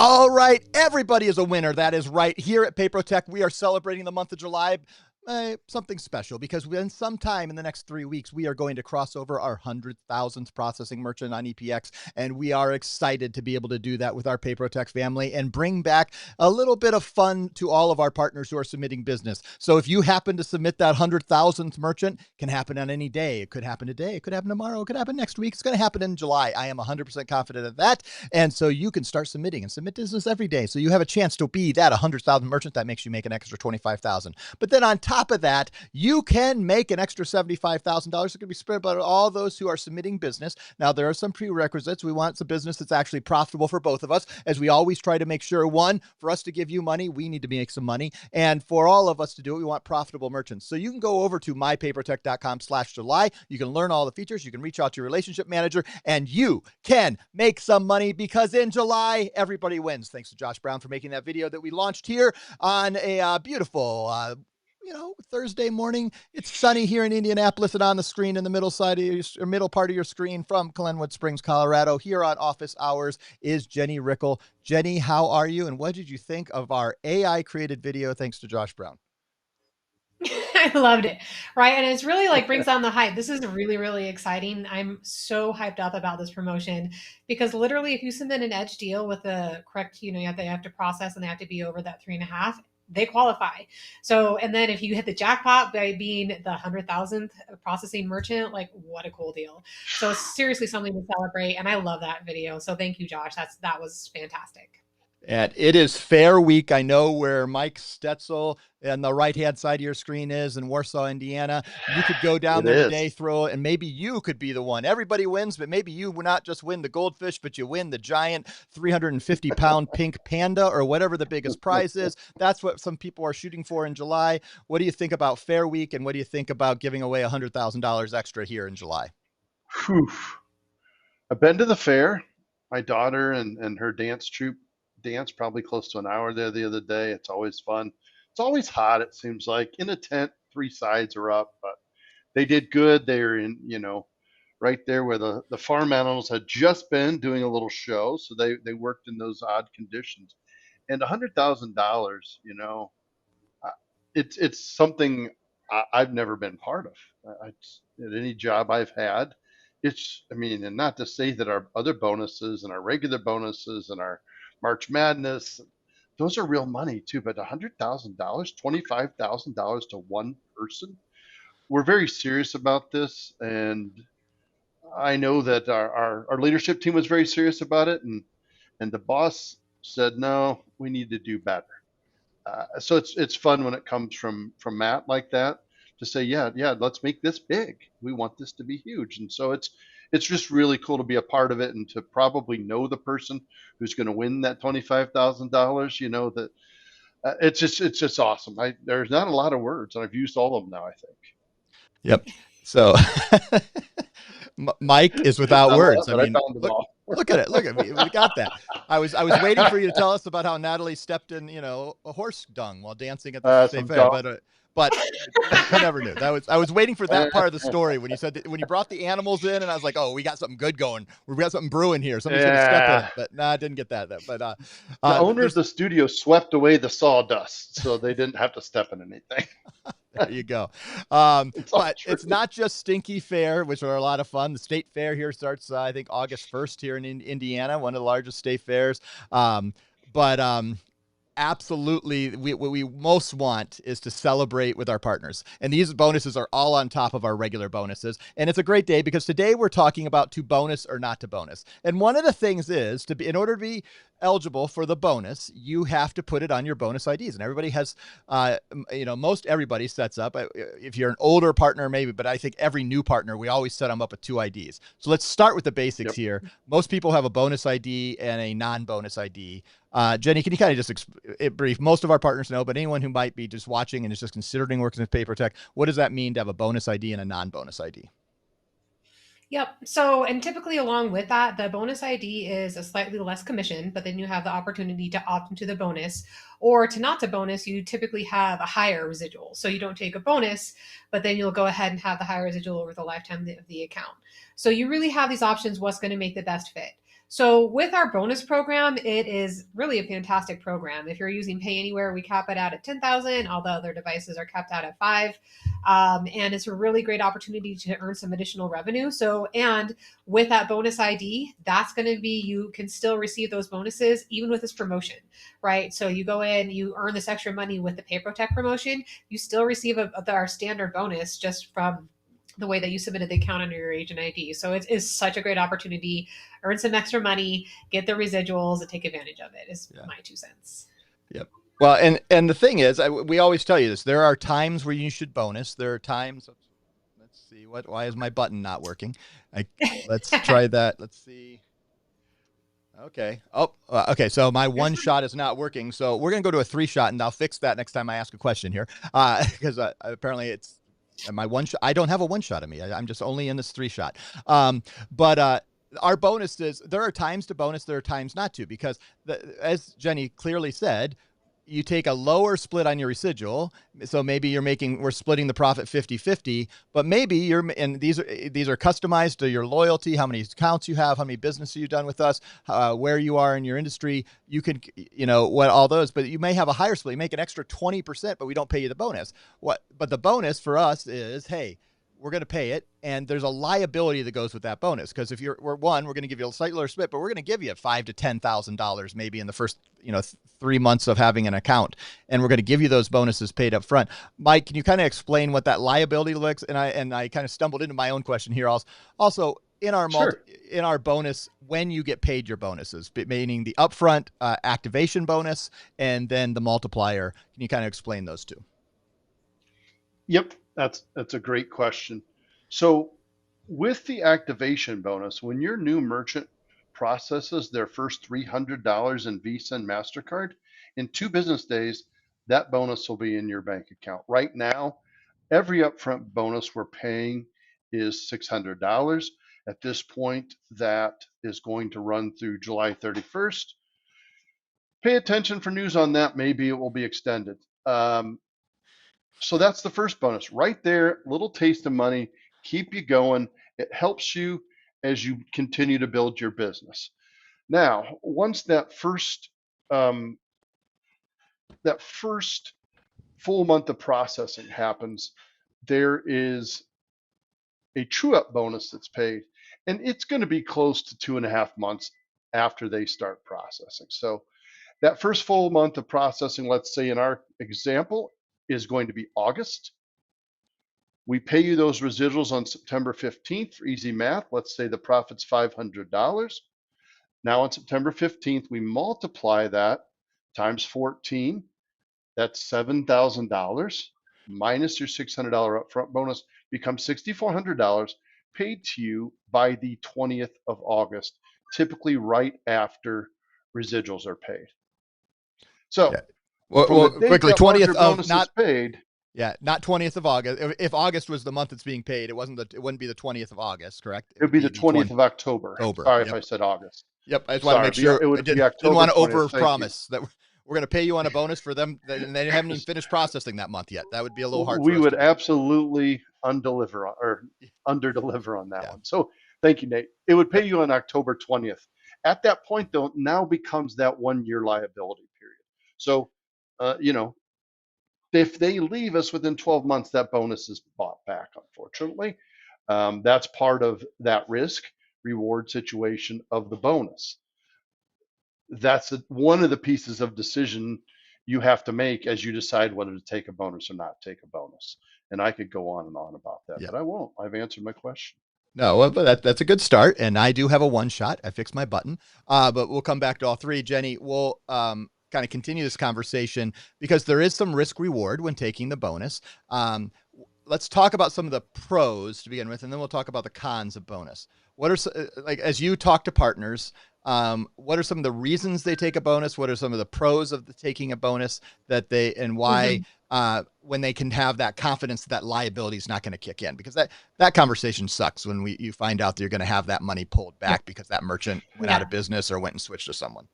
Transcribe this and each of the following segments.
All right, everybody is a winner. That is right. Here at PayProTec, we are celebrating the month of July. Something special because in sometime in the next 3 weeks, we are going to cross over our 100,000th processing merchant on EPX. And we are excited to be able to do that with our PayProTec family and bring back a little bit of fun to all of our partners who are submitting business. So if you happen to submit that 100,000th merchant, can happen on any day. It could happen today. It could happen tomorrow. It could happen next week. It's going to happen in July. I am 100% confident of that. And so you can start submitting and submit business every day. So you have a chance to be that 100,000 merchant that makes you make an extra 25,000. But then on top of that, you can make an extra $75,000. It's going to be spread about all those who are submitting business. Now, there are some prerequisites. We want some business that's actually profitable for both of us, as we always try to make sure, one, for us to give you money, we need to make some money. And for all of us to do it, we want profitable merchants. So you can go over to mypayprotec.com/July. You can learn all the features. You can reach out to your relationship manager, and you can make some money because in July, everybody wins. Thanks to Josh Brown for making that video that we launched here on a beautiful Thursday morning. It's sunny here in Indianapolis, and on the screen in the middle part of your screen from Glenwood Springs, Colorado, here on office hours is Jenny Rickle. Jenny, how are you? And what did you think of our AI created video? Thanks to Josh Brown. I loved it. Right. And it's really like brings on the hype. This is really, really exciting. I'm so hyped up about this promotion because literally if you submit an edge deal with the correct, they have to process and they have to be over that 3.5, they qualify. So, and then if you hit the jackpot by being the 100,000th processing merchant, like what a cool deal. So it's seriously something to celebrate. And I love that video. So thank you, Josh. That was fantastic. And it is Fair Week. I know where Mike Stetzel on the right-hand side of your screen is in Warsaw, Indiana. You could go down there today, throw it, and maybe you could be the one. Everybody wins, but maybe you would not just win the goldfish, but you win the giant 350-pound pink panda or whatever the biggest prize is. That's what some people are shooting for in July. What do you think about Fair Week, and what do you think about giving away $100,000 extra here in July? Whew. I've been to the fair. My daughter and her dance troupe danced probably close to an hour there the other day. It's always fun. It's always hot, it seems like. In a tent, three sides are up, but they did good. They're in, right there where the farm animals had just been doing a little show. So they worked in those odd conditions. And $100,000, it's something I've never been part of. At any job I've had, and not to say that our other bonuses and our regular bonuses and our March Madness, those are real money too. But $100,000, $25,000 to one person, we're very serious about this, and I know that our leadership team was very serious about it, and the boss said, no, we need to do better. So it's fun when it comes from Matt like that to say, yeah, let's make this big. We want this to be huge. And so it's just really cool to be a part of it and to probably know the person who's going to win that $25,000. That it's just awesome. There's not a lot of words, and I've used all of them now, I think. Yep. So Mike is without words. I mean, look at it. Look at me. We got that. I was waiting for you to tell us about how Natalie stepped in, a horse dung while dancing at the state fair. But I never knew. I was waiting for that part of the story when you said when you brought the animals in, and I was like, oh, we got something good going. We got something brewing here. Somebody's gonna step in it. But no, I didn't get that. But the owner of the studio swept away the sawdust, so they didn't have to step in anything. There you go. But it's not just Stinky Fair, which are a lot of fun. The state fair here starts, I think, August 1st here in Indiana, one of the largest state fairs. Absolutely, what we most want is to celebrate with our partners. And these bonuses are all on top of our regular bonuses. And it's a great day because today we're talking about to bonus or not to bonus. And one of the things is in order to be eligible for the bonus, you have to put it on your bonus IDs. And everybody has, most everybody sets up. If you're an older partner, maybe, but I think every new partner, we always set them up with two IDs. So let's start with the basics here. Most people have a bonus ID and a non-bonus ID. Jenny, can you kind of just brief? Most of our partners know, but anyone who might be just watching and is just considering working with PayProTec, what does that mean to have a bonus ID and a non-bonus ID? Yep. So, and typically along with that, the bonus ID is a slightly less commission, but then you have the opportunity to opt into the bonus, or to not to bonus, you typically have a higher residual. So you don't take a bonus, but then you'll go ahead and have the higher residual over the lifetime of the account. So you really have these options, what's going to make the best fit. So with our bonus program, it is really a fantastic program. If you're using Pay Anywhere, we cap it out at 10,000. All the other devices are capped out at 5. And it's a really great opportunity to earn some additional revenue. So, and with that bonus ID, that's going to be, you can still receive those bonuses even with this promotion, right? So you go in, you earn this extra money with the PayProTec promotion, you still receive our standard bonus just from the way that you submitted the account under your agent ID. So it is such a great opportunity. Earn some extra money, get the residuals, and take advantage of it. Is my 2 cents. Yep. Well, and the thing is, we always tell you this. There are times where you should bonus. There are times. Let's see. Why is my button not working? Let's try that. Let's see. Okay. Oh, okay. So my one shot is not working. So we're going to go to a 3 shot, and I'll fix that next time I ask a question here. Because apparently it's my 1 shot. I don't have a 1 shot of me. I'm just only in this 3 shot. But our bonus is, there are times to bonus, there are times not to, because as Jenny clearly said, you take a lower split on your residual. So maybe we're splitting the profit 50-50, but maybe and these are customized to your loyalty, how many accounts you have, how many businesses you've done with us, where you are in your industry. You could, what all those, but you may have a higher split. You make an extra 20%, but we don't pay you the bonus. But the bonus for us is, hey, we're going to pay it, and there's a liability that goes with that bonus. Because if we're going to give you a slightly lower split, but we're going to give you $5,000 to $10,000 maybe in the first 3 months of having an account, and we're going to give you those bonuses paid up front. Mike, can you kind of explain what that liability looks? And I kind of stumbled into my own question here. Also in our in our bonus, when you get paid your bonuses, meaning the upfront activation bonus and then the multiplier. Can you kind of explain those two? Yep, that's a great question. So with the activation bonus, when your new merchant processes their first $300 in Visa and MasterCard, in 2 business days, that bonus will be in your bank account. Right now, every upfront bonus we're paying is $600. At this point, that is going to run through July 31st. Pay attention for news on that. Maybe it will be extended. So that's the first bonus right there. Little taste of money, keep you going. It helps you as you continue to build your business. Now, once that first full month of processing happens, there is a true up bonus that's paid, and it's going to be close to 2.5 months after they start processing. So that first full month of processing, let's say in our example, is going to be August. We pay you those residuals on September 15th for easy math. Let's say the profit's $500. Now on September 15th, we multiply that times 14. That's $7,000 minus your $600 upfront bonus becomes $6,400 paid to you by the 20th of August, typically right after residuals are paid. So yeah. Well, quickly, 20th of not paid. Yeah, not 20th of August. If August was the month it's being paid, it wouldn't be the 20th of August, correct? It would be the 20th of October. Sorry if I said August. Yep, I just want to make sure. It would be October. Didn't want to 20th. overpromise that we're going to pay you on a bonus for them, and they haven't even finished processing that month yet. That would be a little hard. We would absolutely underdeliver on that one. So thank you, Nate. It would pay you on October 20th. At that point, though, now becomes that 1-year liability period. So, if they leave us within 12 months, that bonus is bought back, unfortunately. That's part of that risk reward situation of the bonus. That's one of the pieces of decision you have to make as you decide whether to take a bonus or not take a bonus. And I could go on and on about that, but I won't. I've answered my question. No, but that's a good start. And I do have a 1 shot. I fixed my button. But we'll come back to all 3. Jenny, we'll kind of continue this conversation because there is some risk reward when taking the bonus. Let's talk about some of the pros to begin with, and then we'll talk about the cons of bonus. What are, as you talk to partners, what are some of the reasons they take a bonus? What are some of the pros of taking a bonus and why, when they can have that confidence that liability is not going to kick in? Because that conversation sucks when you find out that you're going to have that money pulled back because that merchant went out of business or went and switched to someone.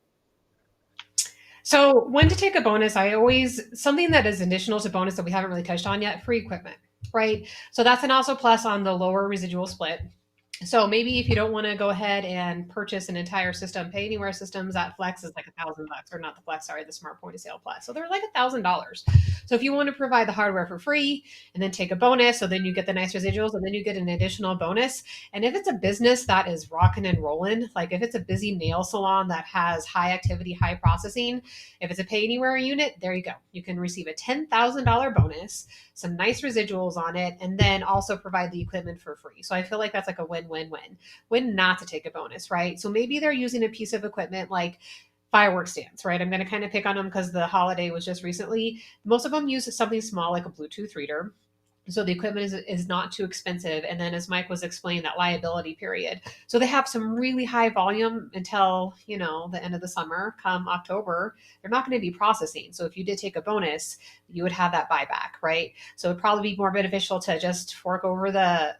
So when to take a bonus, something that is additional to bonus that we haven't really touched on yet, free equipment, right? So that's an also plus on the lower residual split. So maybe if you don't want to go ahead and purchase an entire system, Pay Anywhere systems at Flex is like $1,000, or not the Flex, sorry, the Smart Point of Sale Plus. So they're like $1,000. So if you want to provide the hardware for free and then take a bonus, so then you get the nice residuals and then you get an additional bonus. And if it's a business that is rocking and rolling, like if it's a busy nail salon that has high activity, high processing, if it's a Pay Anywhere unit, there you go. You can receive a $10,000 bonus, some nice residuals on it, and then also provide the equipment for free. So I feel like that's like a win-win-win. Win not to take a bonus, right? So maybe they're using a piece of equipment like fireworks stands, right? I'm going to kind of pick on them because the holiday was just recently. Most of them use something small like a Bluetooth reader. So the equipment is not too expensive. And then as Mike was explaining, that liability period. So they have some really high volume until, the end of the summer. Come October, they're not going to be processing. So if you did take a bonus, you would have that buyback, right? So it'd probably be more beneficial to just fork over the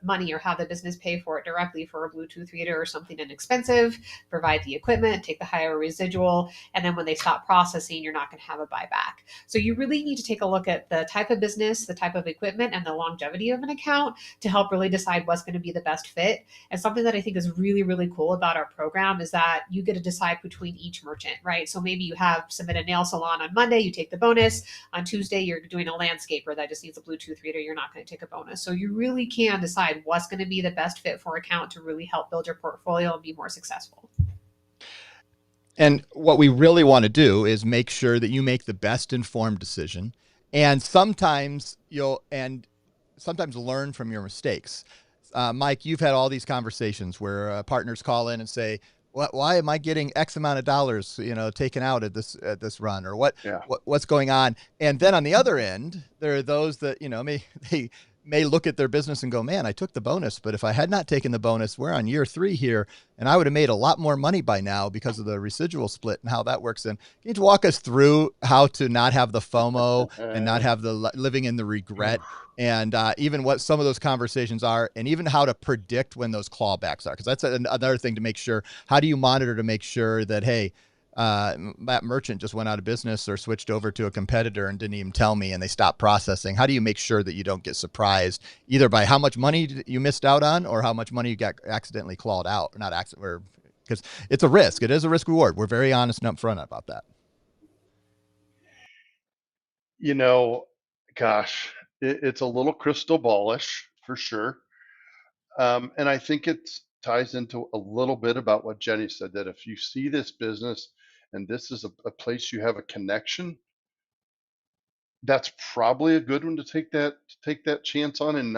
money or have the business pay for it directly for a Bluetooth reader or something inexpensive, provide the equipment, take the higher residual, and then when they stop processing, you're not going to have a buyback. So you really need to take a look at the type of business, the type of equipment, and the longevity of an account to help really decide what's going to be the best fit. And something that I think is really, really cool about our program is that you get to decide between each merchant, right? So maybe you have submit a nail salon on Monday, you take the bonus. On Tuesday, you're doing a landscaper that just needs a Bluetooth reader, you're not going to take a bonus. So you really can decide what's going to be the best fit for account to really help build your portfolio and be more successful. And what we really want to do is make sure that you make the best informed decision. And sometimes sometimes learn from your mistakes. Mike, you've had all these conversations where partners call in and say, why am I getting X amount of dollars, taken out at this run, or Yeah. what's going on? And then on the other end, there are those that, may look at their business and go, man, I took the bonus, but if I had not taken the bonus, we're on year 3 here, and I would have made a lot more money by now because of the residual split and how that works. And can you walk us through how to not have the FOMO and not have the living in the regret, and even what some of those conversations are, and even how to predict when those clawbacks are? Because that's another thing to make sure. How do you monitor to make sure that, hey, that merchant just went out of business or switched over to a competitor and didn't even tell me, and they stopped processing? How do you make sure that you don't get surprised either by how much money you missed out on or how much money you got accidentally clawed out, or not accident, or because it's a risk. It is a risk reward. We're very honest and upfront about that. You know, gosh, it's a little crystal ballish for sure. And I think it ties into a little bit about what Jenny said, that if you see this business and this is a place you have a connection, that's probably a good one to take that chance on, and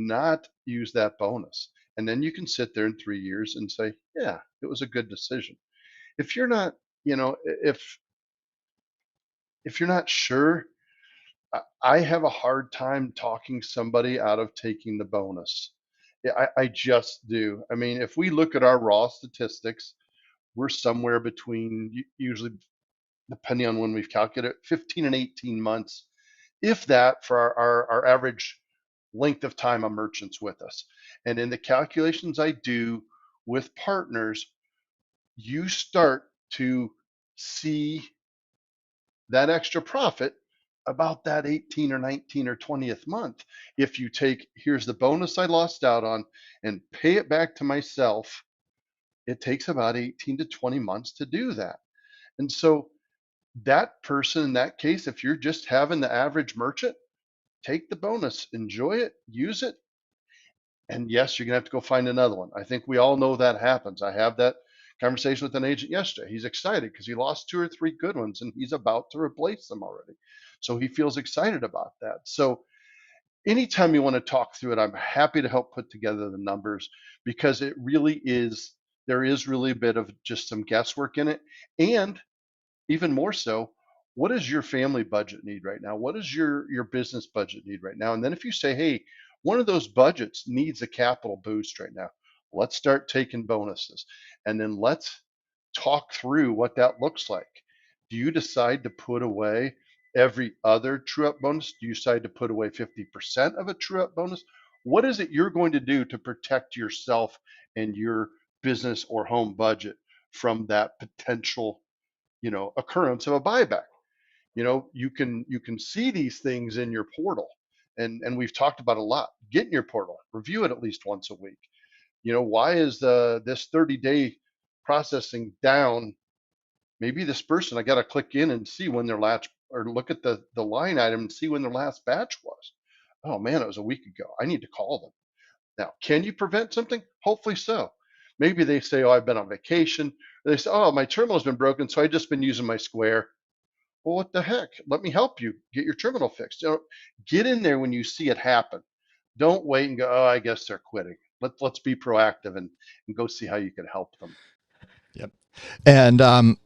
not use that bonus. And then you can sit there in 3 years and say, yeah, it was a good decision. If you're not, if you're not sure, I have a hard time talking somebody out of taking the bonus. Yeah, I just do. I mean, if we look at our raw statistics, we're somewhere between, usually, depending on when we've calculated, 15 and 18 months, if that, for our average length of time a merchant's with us. And in the calculations I do with partners, you start to see that extra profit about that 18 or 19 or 20th month. If you take, here's the bonus I lost out on, and pay it back to myself, it takes about 18 to 20 months to do that. And so that person, in that case, if you're just having the average merchant, take the bonus, enjoy it, use it. And yes, you're going to have to go find another one. I think we all know that happens. I have that conversation with an agent yesterday. He's excited because he lost 2 or 3 good ones and he's about to replace them already. So he feels excited about that. So anytime you want to talk through it, I'm happy to help put together the numbers, because it really is, there is really a bit of just some guesswork in it. And even more so, what does your family budget need right now? What does your business budget need right now? And then if you say, hey, one of those budgets needs a capital boost right now, let's start taking bonuses. And then let's talk through what that looks like. Do you decide to put away every other true up bonus? Do you decide to put away 50% of a true up bonus? What is it you're going to do to protect yourself and your business or home budget from that potential, occurrence of a buyback? You can see these things in your portal, and we've talked about a lot. get in your portal, review it at least once a week. Why is this 30-day processing down? Maybe this person, I got to click in and see when their last, or look at the line item and see when their last batch was. Oh man, it was a week ago. I need to call them. Now, can you prevent something? Hopefully so. Maybe they say, oh, I've been on vacation. They say, oh, my terminal's been broken, so I just been using my Square. Well, what the heck? Let me help you get your terminal fixed. Get in there when you see it happen. Don't wait and go, oh, I guess they're quitting. Let's be proactive and go see how you can help them. Yep. And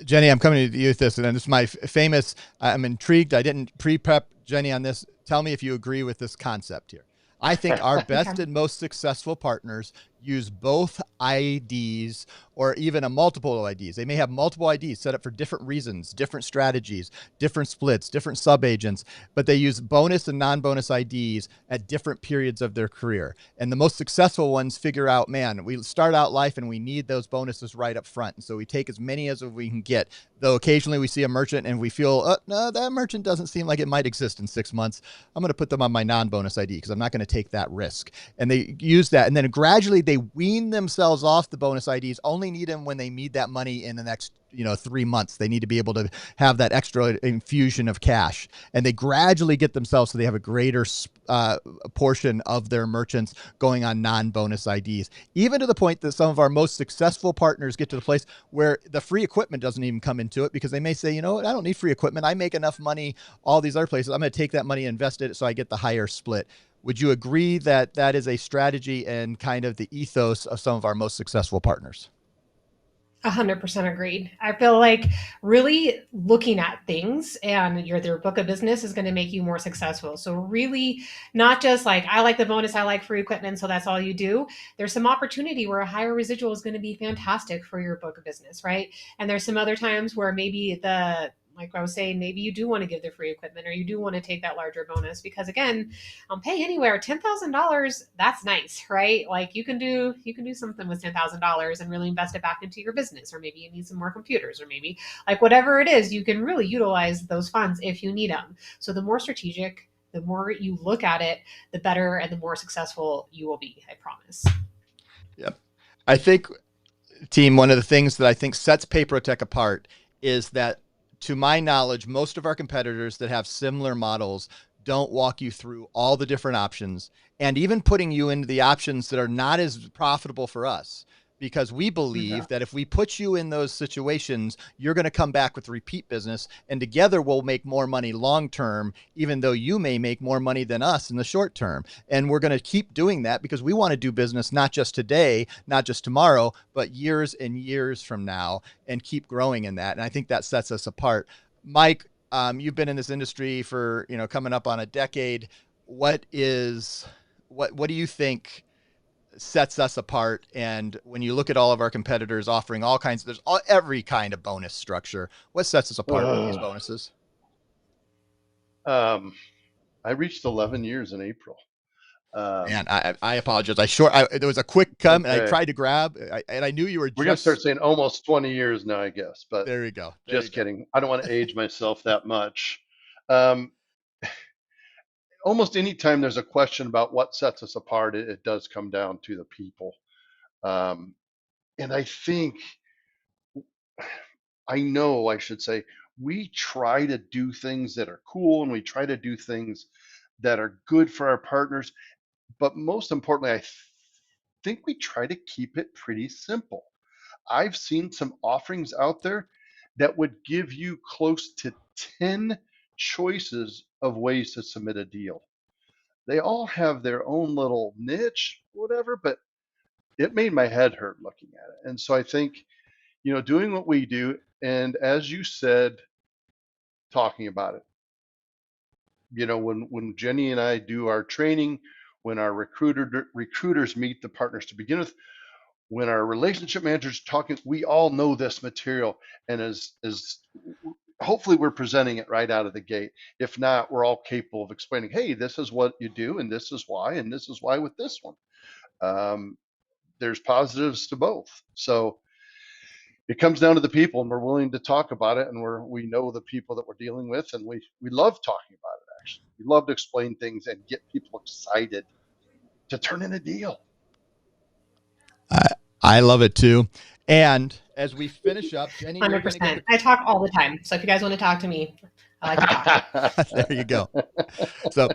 Jenny, I'm coming to you with this, and this is my famous. I'm intrigued. I didn't pre-prep Jenny on this. Tell me if you agree with this concept here. I think our best Okay. and most successful partners use both IDs or even a multiple IDs. They may have multiple IDs set up for different reasons, different strategies, different splits, different sub-agents, but they use bonus and non-bonus IDs at different periods of their career. And the most successful ones figure out, man, we start out life and we need those bonuses right up front. And so we take as many as we can get. Though occasionally we see a merchant and we feel, no, that merchant doesn't seem like it might exist in 6 months. I'm going to put them on my non-bonus ID because I'm not going to take that risk. And they use that. And then gradually they wean themselves off the bonus IDs, only need them when they need that money in the next 3 months. They need to be able to have that extra infusion of cash, and they gradually get themselves so they have a greater portion of their merchants going on non-bonus IDs, even to the point that some of our most successful partners get to the place where the free equipment doesn't even come into it, because they may say, you know what, I don't need free equipment. I make enough money all these other places. I'm going to take that money and invest it so I get the higher split. Would you agree that that is a strategy and kind of the ethos of some of our most successful partners? 100% agreed. I feel like really looking at things and their book of business is going to make you more successful. So really not just like, I like the bonus, I like free equipment, so that's all you do. There's some opportunity where a higher residual is going to be fantastic for your book of business, right? And there's some other times where maybe like I was saying, maybe you do want to give the free equipment or you do want to take that larger bonus because again, on Pay Anywhere, $10,000, that's nice, right? Like you can do something with $10,000 and really invest it back into your business, or maybe you need some more computers, or maybe like whatever it is, you can really utilize those funds if you need them. So the more strategic, the more you look at it, the better and the more successful you will be. I promise. Yep. I think, team, one of the things that I think sets PayProTec apart is that, to my knowledge, most of our competitors that have similar models don't walk you through all the different options, and even putting you into the options that are not as profitable for us, because we believe Yeah. that if we put you in those situations, you're going to come back with repeat business, and together we'll make more money long term, even though you may make more money than us in the short term. And we're going to keep doing that because we want to do business not just today, not just tomorrow, but years and years from now, and keep growing in that. And I think that sets us apart. Mike, you've been in this industry for coming up on a decade. What do you think sets us apart? And when you look at all of our competitors offering all kinds, every kind of bonus structure. What sets us apart with these Ugh. bonuses? Um, I reached 11 years in April. Man, Um, I apologize. There was a quick come, and I okay. tried to grab, and I knew you were We're going to start just saying almost 20 years now, I guess, but there. You go. There you just go. kidding. I don't want to age myself that much. Um, Almost any time there's a question about what sets us apart, it does come down to the people. Um, and I know, I should say, we try to do things that are cool and we try to do things that are good for our partners. But most importantly, think we try to keep it pretty simple. I've seen some offerings out there that would give you close to 10 choices of ways to submit a deal. They all have their own little niche, whatever, but it made my head hurt looking at it. And so I think, doing what we do, and as you said, talking about it, when Jenny and I do our training, when our recruiters meet the partners to begin with, when our relationship managers talking, we all know this material, and as hopefully we're presenting it right out of the gate. If not, we're all capable of explaining, hey, this is what you do, and this is why with this one. Um, there's positives to both. So it comes down to the people, and we're willing to talk about it, and we know the people that we're dealing with, and we love talking about it. Actually, we love to explain things and get people excited to turn in a deal. I love it too. And as we finish up, Jenny, you're going to get 100%. I talk all the time. So if you guys want to talk to me, I like to talk. there you go. So,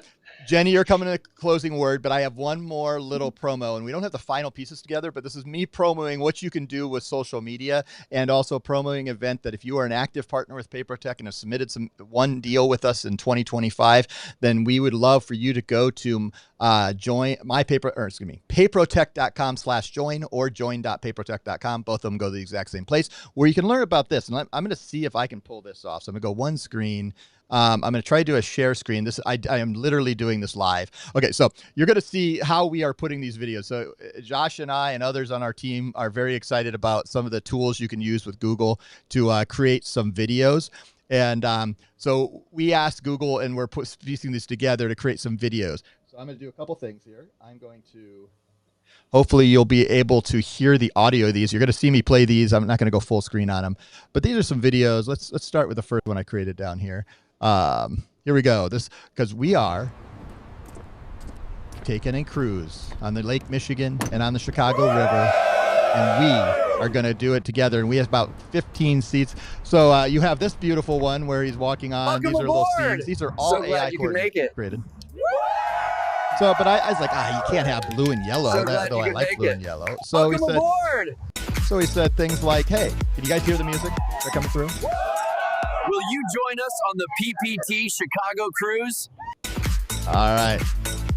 Jenny, you're coming to the closing word, but I have one more little promo, and we don't have the final pieces together, but this is me promoting what you can do with social media and also promoting an event that if you are an active partner with PayProTec and have submitted one deal with us in 2025, then we would love for you to go to PayProTec.com/join or join.PayProTec.com. Both of them go to the exact same place where you can learn about this. And I'm going to see if I can pull this off. So I'm going to go one screen. I'm going to try to do a share screen. I am literally doing this live. Okay, so you're going to see how we are putting these videos. So Josh and I and others on our team are very excited about some of the tools you can use with Google to create some videos. And so we asked Google, and we're piecing these together to create some videos. So I'm going to do a couple things here. I'm going to... Hopefully you'll be able to hear the audio of these. You're going to see me play these. I'm not going to go full screen on them. But these are some videos. Let's start with the first one I created down here. Here we go. Because we are taking a cruise on the Lake Michigan and on the Chicago River, and we are going to do it together. And we have about 15 seats. So you have this beautiful one where he's walking on. Welcome These are aboard. little scenes. These are all So glad AI you can make it. created. So, but I was like, you can't have blue and yellow, So glad though you I can like make blue it. and yellow. So Welcome aboard. he said things like, hey, can you guys hear the music? They're coming through. Will you join us on the PPT Chicago cruise? All right.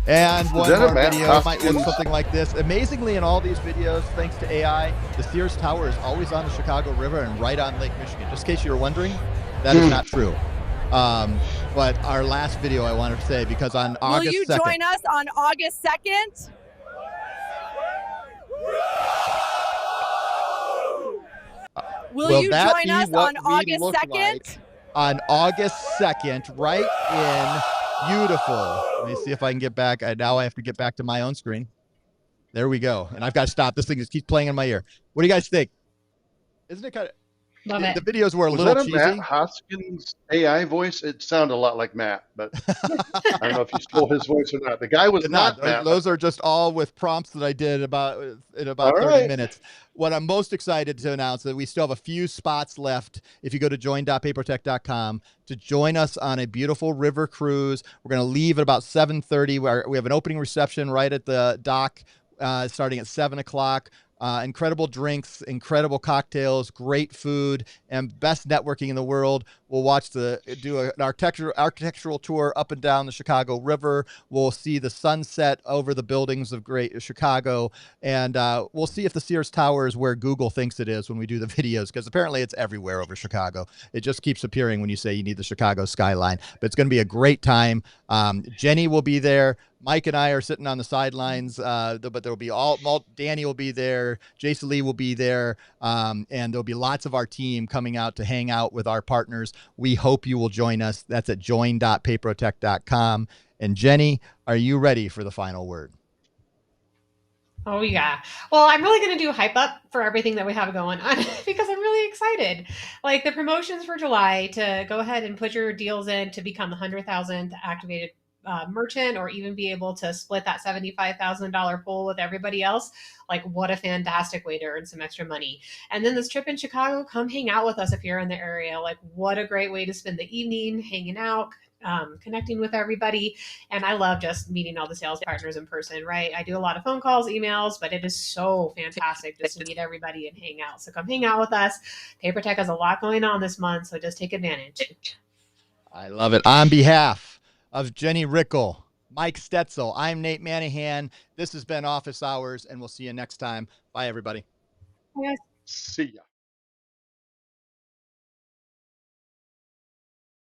And one that a more Matt video might look Hoskins? something like this. Amazingly, in all these videos, thanks to AI, the Sears Tower is always on the Chicago River and right on Lake Michigan. Just in case you were wondering, that is not true. But our last video, I wanted to say, because on August 2nd... Will you join us on August 2nd? Will you join us on August 2nd? On August 2nd, right in beautiful. Let me see if I can get back. Now I have to get back to my own screen. There we go. And I've got to stop. This thing just keeps playing in my ear. What do you guys think? Isn't it kind of... Love it. The videos were a Was little that a cheesy. Matt Hoskins AI voice? It sounded a lot like Matt, but I don't know if you stole his voice or not. The guy was not Matt. Those are just all with prompts that I did in about All 30 right. minutes. What I'm most excited to announce is that we still have a few spots left if you go to join.papertech.com to join us on a beautiful river cruise. We're going to leave at about 7:30. We have an opening reception right at the dock starting at 7 o'clock. Incredible drinks, incredible cocktails, great food, and best networking in the world. We'll do an architectural tour up and down the Chicago River. We'll see the sunset over the buildings of great Chicago, and we'll see if the Sears Tower is where Google thinks it is when we do the videos, because apparently it's everywhere over Chicago. It just keeps appearing when you say you need the Chicago skyline. But it's going to be a great time. Jenny will be there. Mike and I are sitting on the sidelines, but there will be Danny will be there, Jason Lee will be there, and there'll be lots of our team coming out to hang out with our partners. We hope you will join us. That's at join.papertech.com. And Jenny, are you ready for the final word? Oh, yeah. Well, I'm really going to do hype up for everything that we have going on because I'm really excited. Like the promotions for July to go ahead and put your deals in to become the 100,000th activated merchant, or even be able to split that $75,000 pool with everybody else. Like, what a fantastic way to earn some extra money. And then this trip in Chicago, come hang out with us if you're in the area. Like, what a great way to spend the evening hanging out, connecting with everybody. And I love just meeting all the sales partners in person, right? I do a lot of phone calls, emails, but it is so fantastic just to meet everybody and hang out. So come hang out with us. PayProTec has a lot going on this month, so just take advantage. I love it. On behalf of Jenny Rickle, Mike Stetzel, I'm Nate Manahan. This has been Office Hours, and we'll see you next time. Bye, everybody. Yes. See ya.